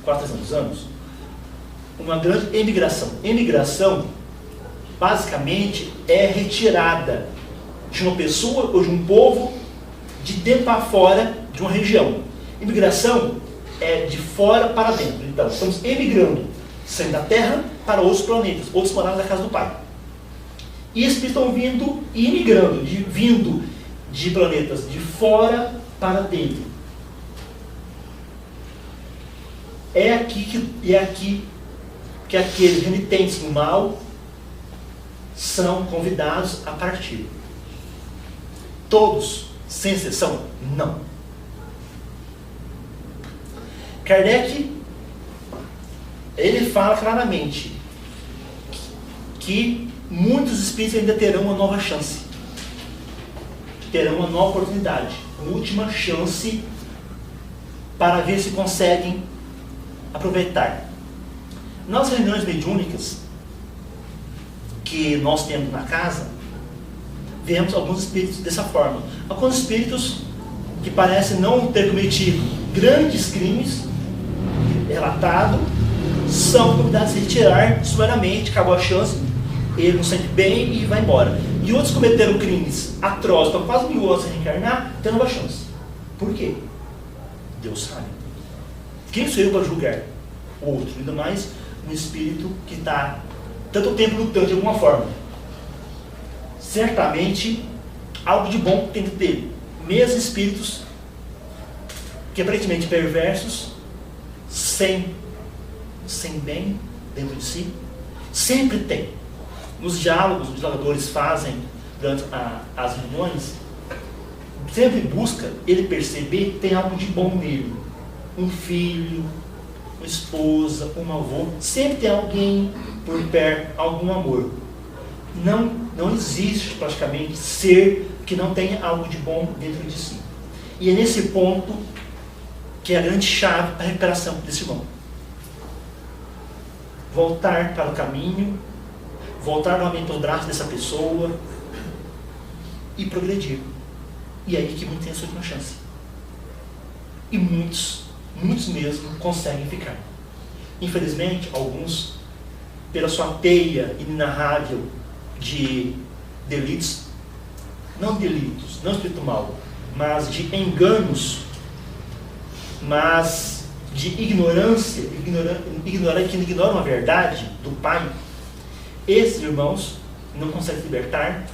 quase 300 anos, uma grande emigração. Emigração, basicamente, é retirada de uma pessoa ou de um povo de dentro para fora de uma região. Imigração é de fora para dentro. Então, estamos emigrando, saindo da Terra para outros planetas, outros morados da casa do Pai. E espíritos estão vindo e imigrando, vindo de planetas de fora para dentro. É aqui que aqueles renitentes no mal são convidados a partir. Todos, sem exceção, não. Kardec, ele fala claramente que muitos espíritos ainda terão uma nova chance, terão uma nova oportunidade, uma última chance para ver se conseguem aproveitar. Nas reuniões mediúnicas que nós temos na casa, vemos alguns espíritos dessa forma. Alguns espíritos que parecem não ter cometido grandes crimes, relatado, são convidados a se retirar sumariamente, acabou a chance, ele não sente bem e vai embora. E outros cometeram crimes atrozes, estão quase 1000 anos sem reencarnar, tendo uma chance. Por quê? Deus sabe. Quem sou eu para julgar o outro? Ainda mais um espírito que está tanto tempo lutando de alguma forma. Certamente, algo de bom tem que ter. Mesmo espíritos que aparentemente perversos, sem bem dentro de si, sempre tem. Nos diálogos, os dialogadores fazem durante as reuniões, sempre busca ele perceber que tem algo de bom nele. Um filho, uma esposa, um avô, sempre tem alguém por perto, algum amor. Não existe praticamente ser que não tenha algo de bom dentro de si. E é nesse ponto que é a grande chave para a recuperação desse irmão. Voltar para o caminho, voltar novamente aos braços dessa pessoa e progredir. E é aí que muitos têm a sua última chance. E muitos mesmo conseguem ficar. Infelizmente, alguns, pela sua teia inenarrável de delitos, não delitos, não espírito mal, mas de enganos, mas de ignorância, que ignoram a verdade do Pai, esses irmãos não conseguem se libertar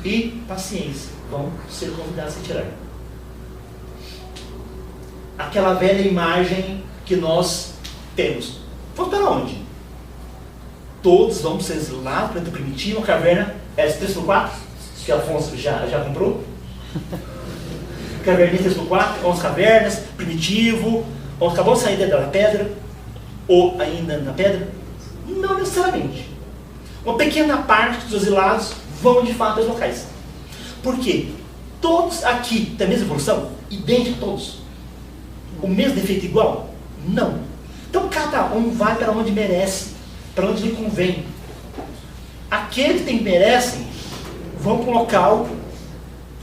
e, paciência, vão ser convidados a se retirar. Aquela velha imagem que nós temos. Vamos para onde? Todos vamos ser exilados, planeta primitivo, a caverna S3x4, que Afonso já comprou. Caverninha 3x4, 11 cavernas, primitivo, acabou de sair da pedra, ou ainda na pedra. Não necessariamente. Uma pequena parte dos exilados vão de fato aos locais. Por quê? Todos aqui têm a mesma evolução, idênticos todos. o mesmo defeito igual? Não. Então cada um vai para onde merece, para onde lhe convém. Aqueles que merecem vão para um local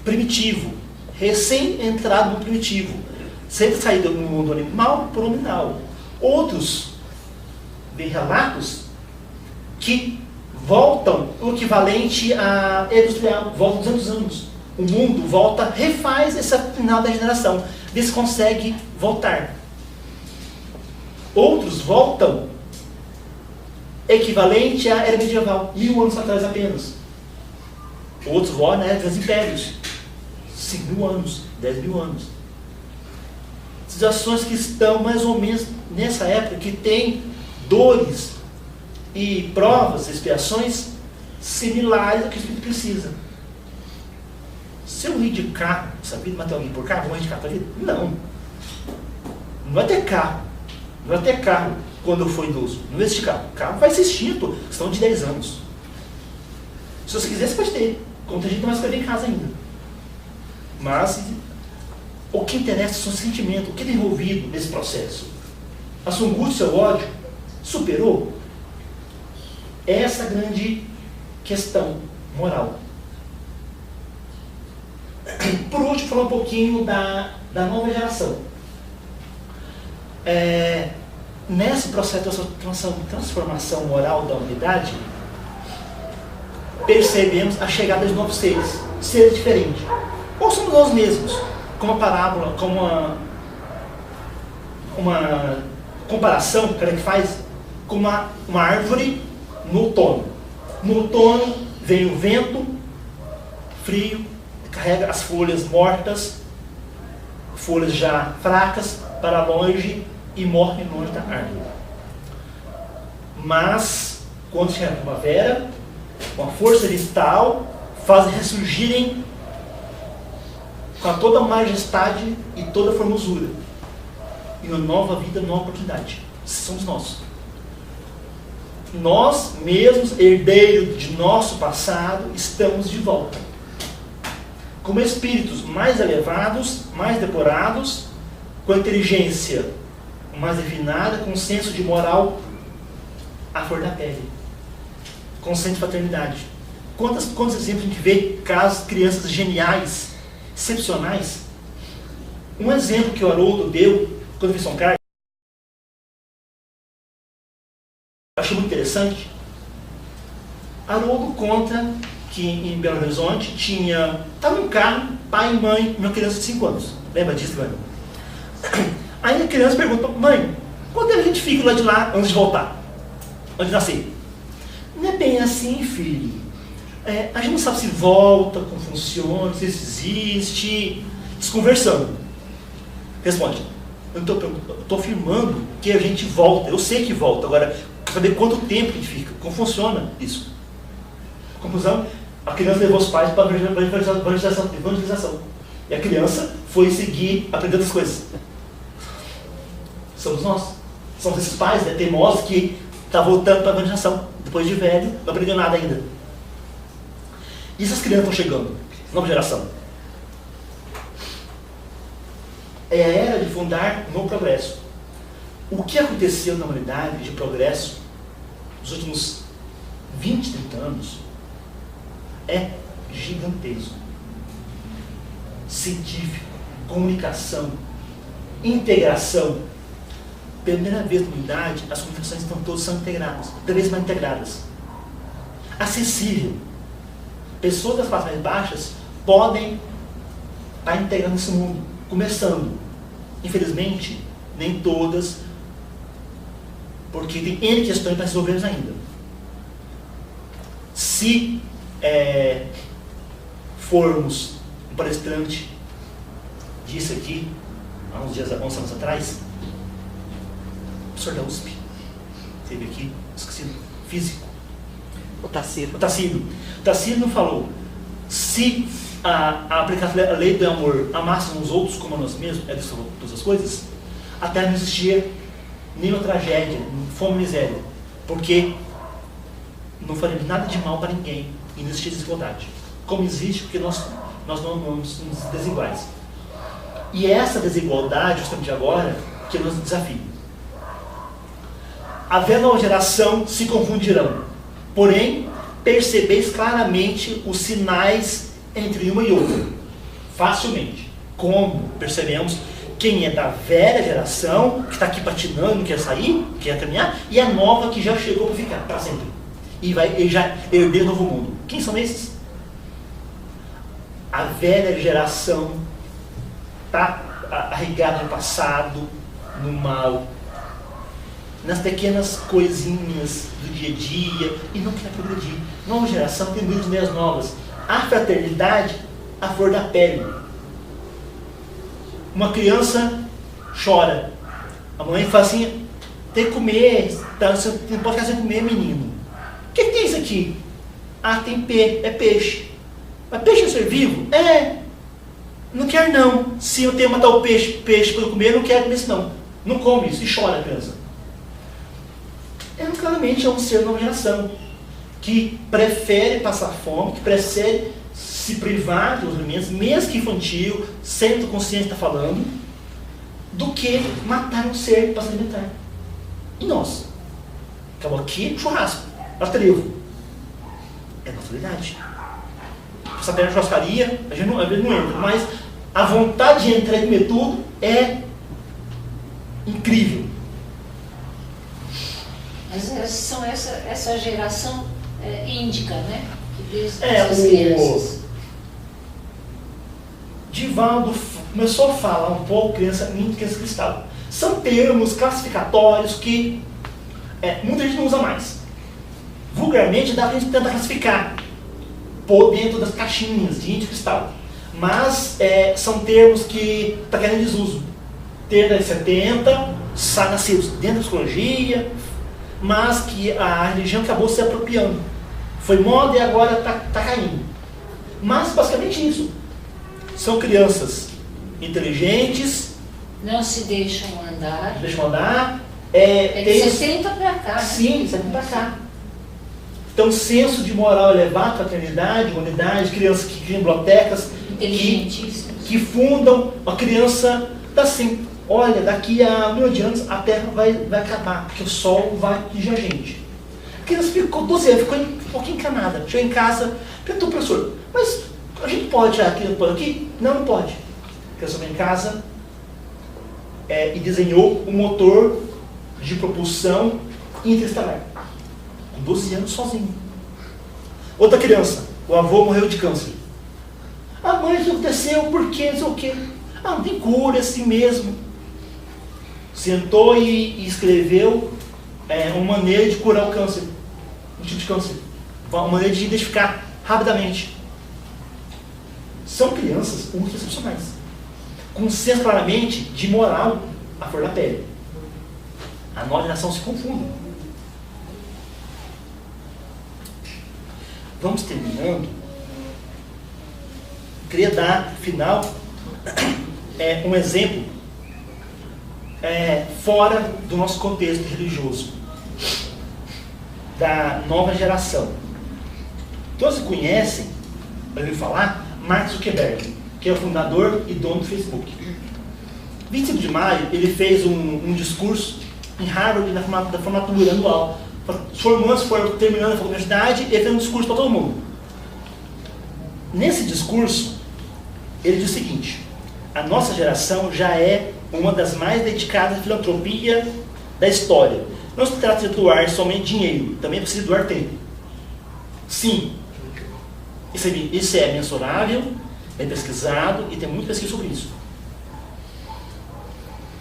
primitivo, recém-entrado no primitivo, sempre saído no mundo animal por nominal. Outros vêm relatos que voltam o equivalente a industrial, voltam 200 anos. O mundo volta, refaz esse final da regeneração, vê se consegue voltar. Outros voltam equivalente à era medieval, 1000 anos atrás apenas. Outros voltam na era dos impérios, 5.000 anos, 10.000 anos. Situações que estão mais ou menos nessa época, que tem dores e provas, expiações similares ao que o Espírito precisa. Se eu rir de carro, essa vida, matar alguém por carro, vou rir de carro para a vida? Não. Não vai ter carro. Não vai ter carro quando eu for idoso. Não existe carro. O carro vai ser extinto. Questão de 10 anos. Se você quiser, você pode ter. Como tem gente que não vai escrever em casa ainda. Mas o que interessa é o seu sentimento. O que é envolvido nesse processo? A sua angústia, o ódio, superou? Essa é a grande questão moral. Por último, falar um pouquinho da nova geração. Nesse processo de transformação moral da humanidade, percebemos a chegada de novos seres diferentes. Ou somos nós mesmos, como uma parábola, como uma comparação que o cara faz com uma árvore no outono. No outono vem o vento frio, carrega as folhas mortas, folhas já fracas, para longe e morre longe da árvore. Mas, quando chega a primavera, uma força vital faz ressurgirem com toda a majestade e toda a formosura. E uma nova vida, nova oportunidade. Somos nós. Nós mesmos, herdeiros de nosso passado, estamos de volta. Como espíritos mais elevados, mais depurados, com a inteligência mais refinada, com um senso de moral à flor da pele, com um senso de fraternidade. Quantos exemplos a gente vê, casos de crianças geniais, excepcionais? Um exemplo que o Haroldo deu, quando fez São Carlos, eu achei muito interessante. Haroldo conta que em Belo Horizonte estava um carro, pai e mãe, uma criança de 5 anos. Lembra disso, mãe? Aí a criança pergunta: mãe, quanto tempo a gente fica lá de lá antes de voltar? Antes de nascer? Não é bem assim, filho. A gente não sabe se volta, como funciona, se existe. Desconversando. Responde: eu estou afirmando que a gente volta. Eu sei que volta. Agora, quero saber quanto tempo a gente fica. Como funciona isso? Conclusão: a criança levou os pais para a evangelização. E a criança foi seguir, aprendendo as coisas. Somos nós. Somos esses pais, né, teimosos, que estão voltando para a evangelização. Depois de velho, não aprendeu nada ainda. E essas crianças estão chegando. Nova geração. É a era de fundar no progresso. O que aconteceu na humanidade de progresso nos últimos 20, 30 anos é gigantesco. Científico, comunicação, integração. Pela primeira vez na humanidade, as comunicações são integradas, cada vez mais integradas. Acessível. Pessoas das classes mais baixas podem estar integrando esse mundo, começando. Infelizmente, nem todas, porque tem N questões para resolver ainda. Se formos, um palestrante disse aqui, há uns dias, 11 anos atrás, o professor da USP, esteve aqui, esqueci, físico. O Tassilo falou: se aplicar a lei do amor amássemos os outros como a nós mesmos, todas as coisas, a Terra não existia nenhuma tragédia, fome e miséria, porque não faremos nada de mal para ninguém e não existia desigualdade. Como existe, porque nós não somos desiguais. E essa desigualdade, justamente agora, que nos desafia. A velha nova geração se confundirão, porém, percebeis claramente os sinais entre uma e outra, facilmente. Como percebemos quem é da velha geração, que está aqui patinando, quer sair, quer caminhar, e a nova que já chegou para ficar, para sempre. E já herdeia o novo mundo. Quem são esses? A velha geração está arraigada no passado, no mal, nas pequenas coisinhas do dia a dia, e não quer progredir. Nova geração tem muitas ideias novas. A fraternidade, a flor da pele. Uma criança chora. A mãe fala assim, tem que comer, tá, você não pode ficar sem comer, menino. O que tem isso aqui? Ah, tem peixe. Mas peixe é ser vivo? É. Não quero não. Se eu tenho que matar o peixe para eu comer, eu não quero comer isso não. Não come isso. E chora a criança. Claramente é um ser de nova geração que prefere passar fome, que prefere se privar de outros alimentos, mesmo que infantil, sem consciência está falando, do que matar um ser para se alimentar. E nós? Acabou aqui, churrasco, trevo. É nossa realidade. Saber na churrascaria, a gente não entra, mas a vontade de entrar e comer tudo é incrível. Mas são essa geração índica, né? Que diz essas crianças. Divaldo começou a falar um pouco criança índica e criança cristal. São termos classificatórios que muita gente não usa mais. Vulgarmente dá pra gente tentar classificar por dentro das caixinhas de índico e cristal. Mas são termos que está querendo desuso. Ter da 70, nascidos dentro da psicologia, mas que a religião acabou se apropriando. Foi moda e agora está caindo. Mas basicamente isso. São crianças inteligentes. Não se deixam andar. Deixam andar. De 60 para cá, né? Sim, 60 para cá. Então, senso de moral elevado, fraternidade, humanidade, crianças que criam bibliotecas, que fundam. A criança está assim, olha, daqui a 1.000 de anos a Terra vai acabar, porque o Sol vai atingir a gente. A criança ficou 12 anos, ficou um pouquinho encanada. Chegou em casa, perguntou ao professor, mas a gente pode tirar aquilo por aqui? Não, não pode. A criança foi em casa e desenhou um motor de propulsão interestelar. Com 12 anos sozinho. Outra criança, o avô morreu de câncer. A mãe, isso aconteceu, por quê? Não sei o quê. Não tem cura, é assim mesmo. Sentou e escreveu uma maneira de curar o câncer. Um tipo de câncer. Uma maneira de identificar rapidamente. São crianças muito excepcionais. Com senso claramente de moral à flor da pele. A nova geração se confunde. Vamos terminando. Queria dar, final, um exemplo fora do nosso contexto religioso, da nova geração. Todos conhecem, para ouvir falar, Mark Zuckerberg, que é o fundador e dono do Facebook. 25 de maio, ele fez um discurso em Harvard, na formatura anual. Os formandos foram terminando a faculdade e ele fez um discurso para todo mundo. Nesse discurso, ele diz o seguinte: a nossa geração já é uma das mais dedicadas à filantropia da história. Não se trata de doar somente dinheiro, também precisa doar tempo. Sim, isso é mensurável, é pesquisado e tem muita pesquisa sobre isso.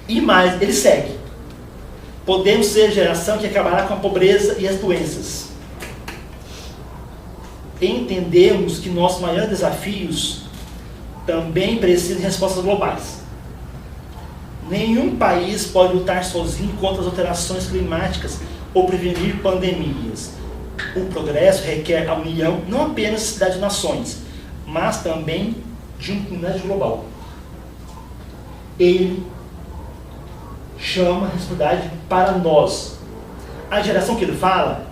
E mais, ele segue: podemos ser a geração que acabará com a pobreza e as doenças. Entendemos que nossos maiores desafios também precisam de respostas globais. Nenhum país pode lutar sozinho contra as alterações climáticas ou prevenir pandemias. O progresso requer a união não apenas das nações, mas também de uma comunidade global. Ele chama a responsabilidade para nós. A geração que ele fala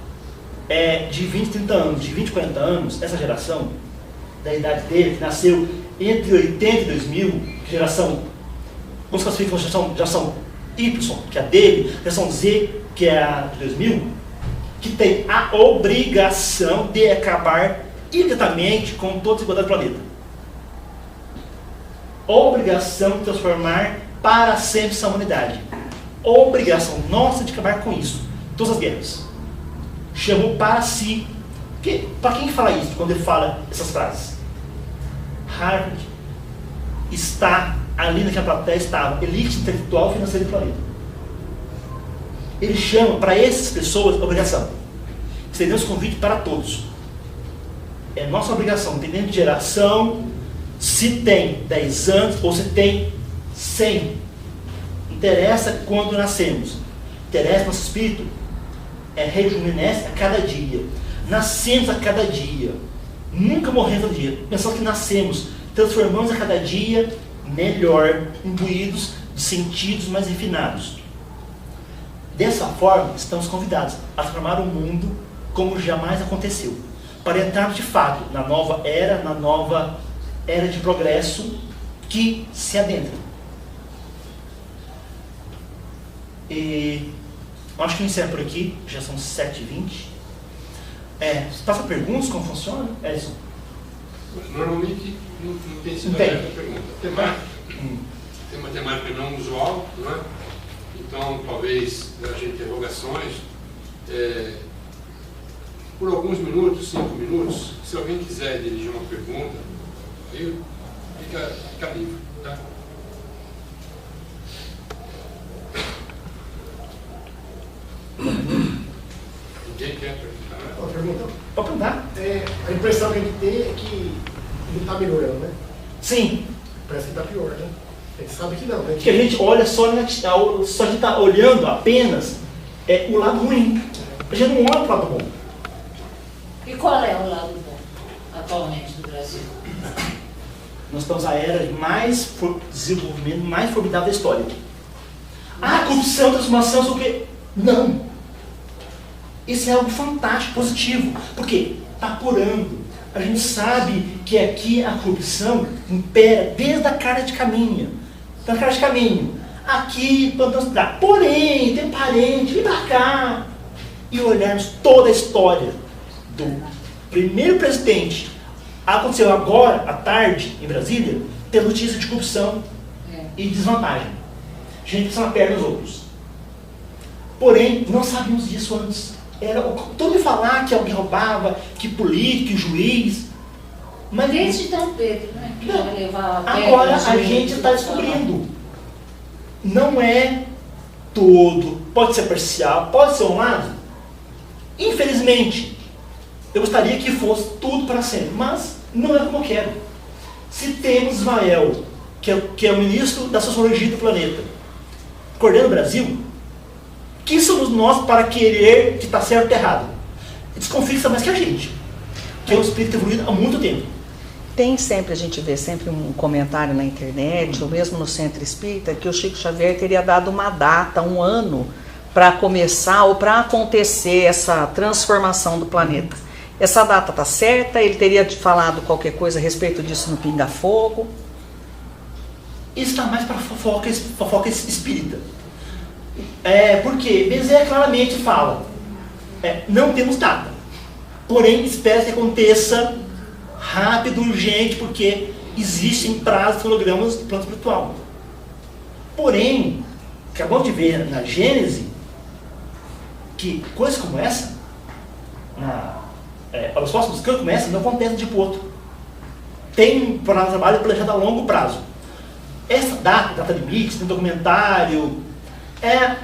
é de 20, 30 anos, de 20, 40 anos. Essa geração, da idade dele, que nasceu entre 80 e 2000, geração Alguns classificam a geração Y, que é a dele, a geração Z, que é a de 2000, que tem a obrigação de acabar imediatamente com toda a desigualdade do planeta. Obrigação de transformar para sempre essa humanidade. Obrigação nossa de acabar com isso. Todas as guerras. Chamou para si. Para quem fala isso quando ele fala essas frases? Harvard está ali naquela plateia, estava elite intelectual e financeira do planeta. Ele chama para essas pessoas obrigação. Estendemos convite para todos. É nossa obrigação, dependendo de geração, se tem 10 anos ou se tem 100. Interessa quando nascemos. Interessa nosso espírito. Rejuvenesce a cada dia. Nascemos a cada dia. Nunca morremos a cada dia. Pensamos que nascemos, transformamos a cada dia melhor, imbuídos de sentidos mais refinados. Dessa forma, estamos convidados a transformar o mundo como jamais aconteceu, para entrarmos de fato na nova era de progresso que se adentra. E acho que eu encerro por aqui, já são 7h20. Você passa perguntas, como funciona, Edson? Normalmente não tem sido aberta a pergunta. Tem uma temática não usual, não é? Então talvez haja interrogações. Por alguns minutos, 5 minutos, se alguém quiser dirigir uma pergunta, aí fica livre, tá? Ninguém quer perguntar? Pode perguntar? Pode perguntar? A impressão que a gente tem é que não está melhorando, né? Sim. Parece que está pior, né? A gente sabe que não, né? Porque a gente olha só a gente está olhando apenas o lado ruim. A gente não olha para o lado bom. E qual é o lado bom, atualmente, do Brasil? Nós estamos na era de mais desenvolvimento, mais formidável da história. Corrupção, transformação, o quê? Não. Isso é algo fantástico, positivo. Por quê? Está apurando. A gente sabe que aqui a corrupção impera desde a cara de caminho. Da cara de caminho. Aqui, plantando cidade. Porém, tem parente, vem pra cá. E olharmos toda a história do primeiro presidente. Aconteceu agora, à tarde, em Brasília, ter notícia de corrupção e desvantagem. Gente passando a perna dos outros. Porém, não sabíamos disso antes. Todo mundo falar que alguém roubava, que político, que juiz. Mas desde Dom Pedro, né? Que vai levar a agora a gente está descobrindo. Não é todo. Pode ser parcial, pode ser um lado. Infelizmente, eu gostaria que fosse tudo para sempre, mas não é como eu quero. Se temos Ismael, que é o ministro da Sociologia do planeta, coordenando o Brasil, quem somos nós para querer que está certo ou errado? Desconfia mais que a gente, que é um espírito evoluído há muito tempo. Tem sempre, a gente vê sempre um comentário na internet, ou mesmo no Centro Espírita, que o Chico Xavier teria dado uma data, um ano, para começar ou para acontecer essa transformação do planeta. Essa data está certa? Ele teria falado qualquer coisa a respeito disso no Pinga Fogo? Isso está mais para fofoca espírita. Porque Bezerra claramente fala, não temos data, porém espera que aconteça rápido, urgente, porque existem prazos, cronogramas do plano espiritual. Porém, acabamos de ver na Gênese que coisas como essa, os próximos campos como essa, não acontecem de um para o outro. Tem um trabalho planejado a longo prazo. Essa data limite, tem documentário.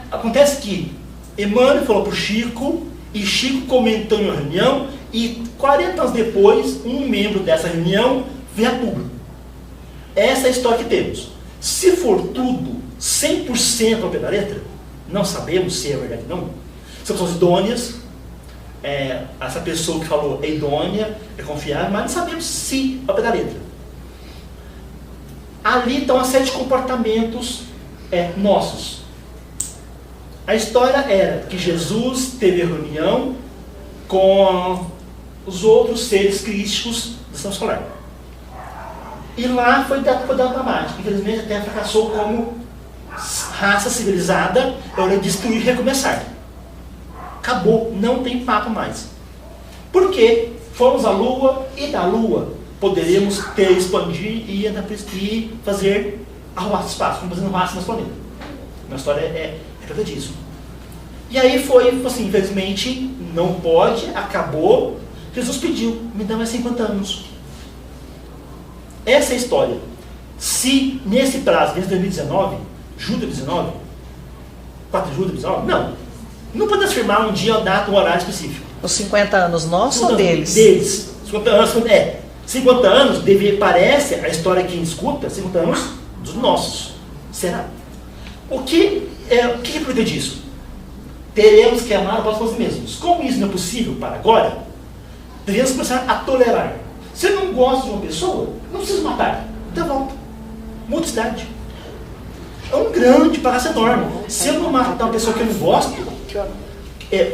Acontece que Emmanuel falou para o Chico, e Chico comentou em uma reunião, e 40 anos depois, um membro dessa reunião veio a público. Essa é a história que temos. Se for tudo 100% ao pé da letra, não sabemos se é verdade ou não. São pessoas idôneas, essa pessoa que falou é idônea, é confiável, mas não sabemos se ao pé da letra. Ali estão uma série de comportamentos nossos. A história era que Jesus teve reunião com os outros seres crísticos da São Escolar. E lá foi dado para mágica. Infelizmente até fracassou como Raça civilizada é hora de destruir e recomeçar. Acabou, não tem papo mais. Por quê? Fomos à Lua e da Lua poderemos expandir e fazer arruar espaço, como fazendo raça no planeta. A história é trata disso. E aí foi assim, infelizmente, não pode, acabou. Jesus pediu, me dá mais 50 anos. Essa é a história. Se nesse prazo, desde 2019, julho de 2019, 4 de julho de 2019, não podemos afirmar um dia, uma data, um horário específico. Os 50 anos nossos ou deles? Deles. 50 anos, parece, a história que escuta, 50 anos dos nossos. Será? O que é por disso? Teremos que amar após nós mesmos. Como isso não é possível para agora, devemos começar a tolerar. Se eu não gosto de uma pessoa, não preciso matar. Dá volta. Muda de cidade. É um grande passo enorme. Se eu não matar uma pessoa que eu não gosto,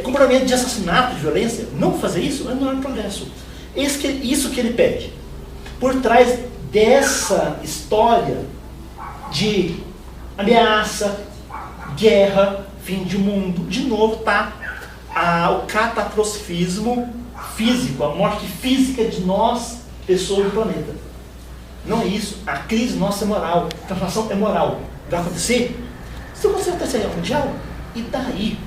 comportamento de assassinato, de violência, não fazer isso é um enorme progresso. Isso que ele pede. Por trás dessa história de ameaça, guerra, fim de mundo, de novo está o catastrofismo físico, a morte física de nós, pessoas do planeta. Não é isso. A crise nossa é moral. A transformação é moral. Vai acontecer? Se acontecer a Terceira Guerra Mundial, e daí?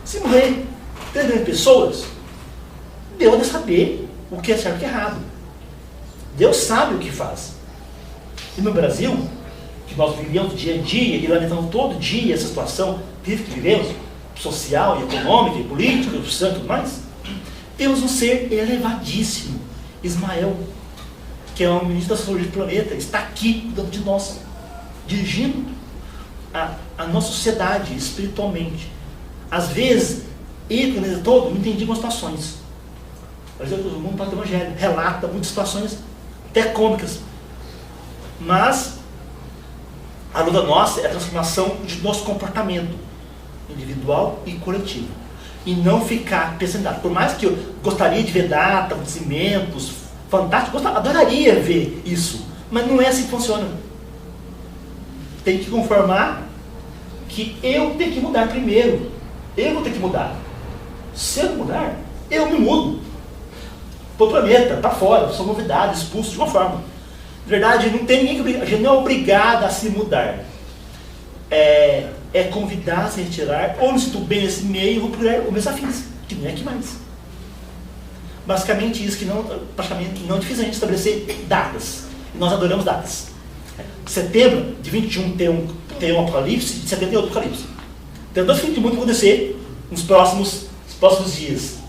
Se morrer 3 milhões de pessoas, Deus deve saber o que é certo e o que é errado. Deus sabe o que faz. E no Brasil, que nós vivemos dia a dia e lamentamos todo dia essa situação que vivemos, social, e econômica, e política, e tudo mais, temos um ser elevadíssimo, Ismael, que é o ministro da Saúde do planeta, está aqui cuidando de nós, dirigindo a nossa sociedade espiritualmente. Às vezes, ele, o planeta todo, não entendia algumas situações. Por exemplo, o mundo do Evangelho relata muitas situações até cômicas. Mas a luta nossa é a transformação de nosso comportamento individual e coletivo. E não ficar pensando. Por mais que eu gostaria de ver data, acontecimentos fantásticos, adoraria ver isso. Mas não é assim que funciona. Tem que conformar que eu tenho que mudar primeiro. Eu vou ter que mudar. Se eu mudar, eu me mudo. Para o planeta, para fora, sou convidado, expulso de uma forma. Na verdade, não tem ninguém que a gente não é obrigado a se mudar. É convidar a se retirar, ou não sinto bem nesse meio, vou procurar os meus afins, que não é aqui mais. Basicamente isso, que praticamente não é difícil a gente estabelecer datas. Nós adoramos datas. Setembro de 21 tem um apocalipse, de 70 tem outro apocalipse. Tem 2 fins de mundo que vão acontecer nos próximos dias.